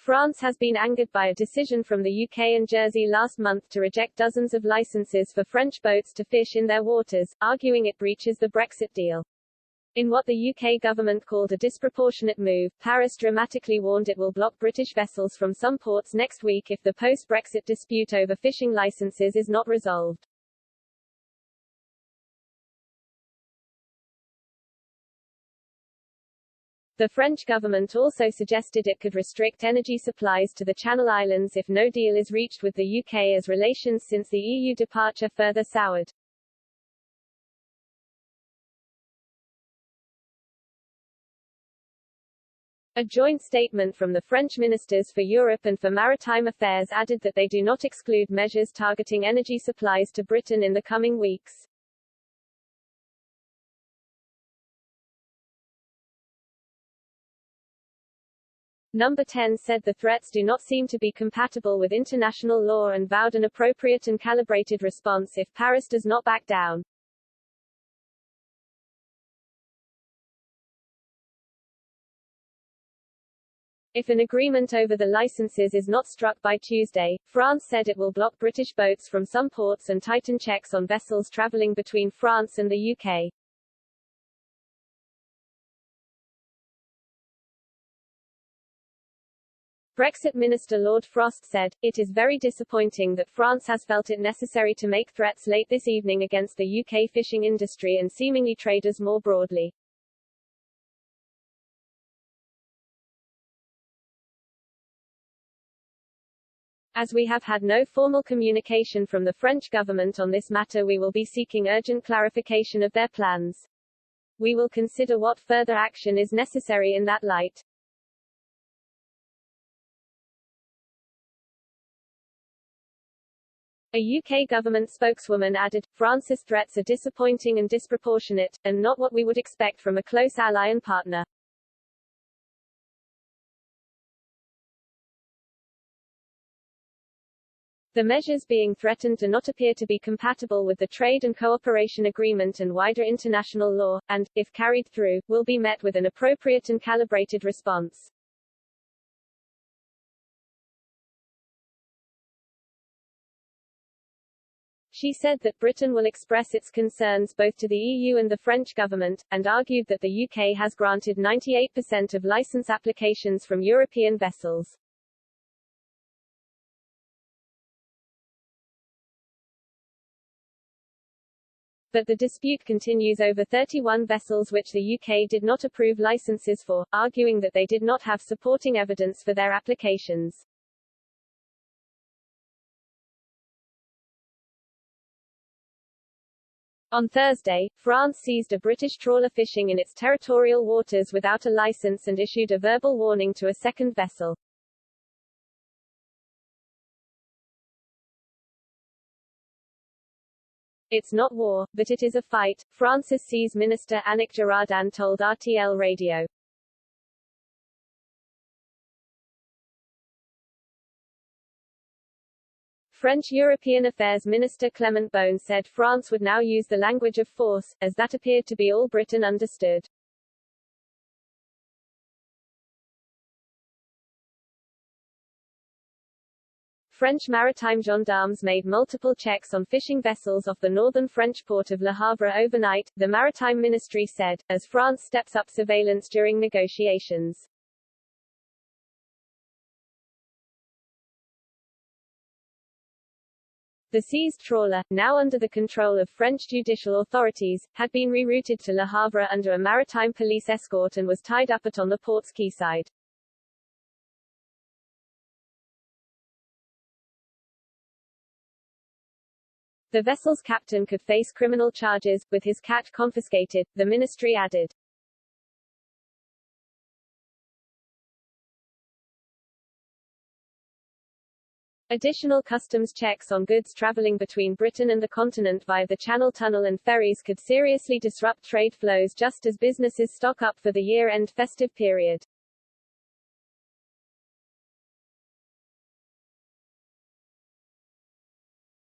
France has been angered by a decision from the UK and Jersey last month to reject dozens of licenses for French boats to fish in their waters, arguing it breaches the Brexit deal. In what the UK government called a disproportionate move, Paris dramatically warned it will block British vessels from some ports next week if the post-Brexit dispute over fishing licenses is not resolved. The French government also suggested it could restrict energy supplies to the Channel Islands if no deal is reached with the UK as relations since the EU departure further soured. A joint statement from the French Ministers for Europe and for Maritime Affairs added that they do not exclude measures targeting energy supplies to Britain in the coming weeks. Number 10 said the threats do not seem to be compatible with international law and vowed an appropriate and calibrated response if Paris does not back down. If an agreement over the licenses is not struck by Tuesday, France said it will block British boats from some ports and tighten checks on vessels travelling between France and the UK. Brexit Minister Lord Frost said, "It is very disappointing that France has felt it necessary to make threats late this evening against the UK fishing industry and seemingly traders more broadly." As we have had no formal communication from the French government on this matter, we will be seeking urgent clarification of their plans. We will consider what further action is necessary in that light. A UK government spokeswoman added, "France's threats are disappointing and disproportionate, and not what we would expect from a close ally and partner." The measures being threatened do not appear to be compatible with the trade and cooperation agreement and wider international law, and, if carried through, will be met with an appropriate and calibrated response. She said that Britain will express its concerns both to the EU and the French government, and argued that the UK has granted 98% of licence applications from European vessels. But the dispute continues over 31 vessels which the UK did not approve licenses for, arguing that they did not have supporting evidence for their applications. On Thursday, France seized a British trawler fishing in its territorial waters without a licence and issued a verbal warning to a second vessel. "It's not war, but it is a fight," France's Seas Minister Annick Girardin told RTL Radio. French European Affairs Minister Clément Beaune said France would now use the language of force, as that appeared to be all Britain understood. French maritime gendarmes made multiple checks on fishing vessels off the northern French port of Le Havre overnight, the Maritime Ministry said, as France steps up surveillance during negotiations. The seized trawler, now under the control of French judicial authorities, had been rerouted to Le Havre under a maritime police escort and was tied up on the port's quayside. The vessel's captain could face criminal charges, with his catch confiscated, the ministry added. Additional customs checks on goods traveling between Britain and the continent via the Channel Tunnel and ferries could seriously disrupt trade flows just as businesses stock up for the year-end festive period.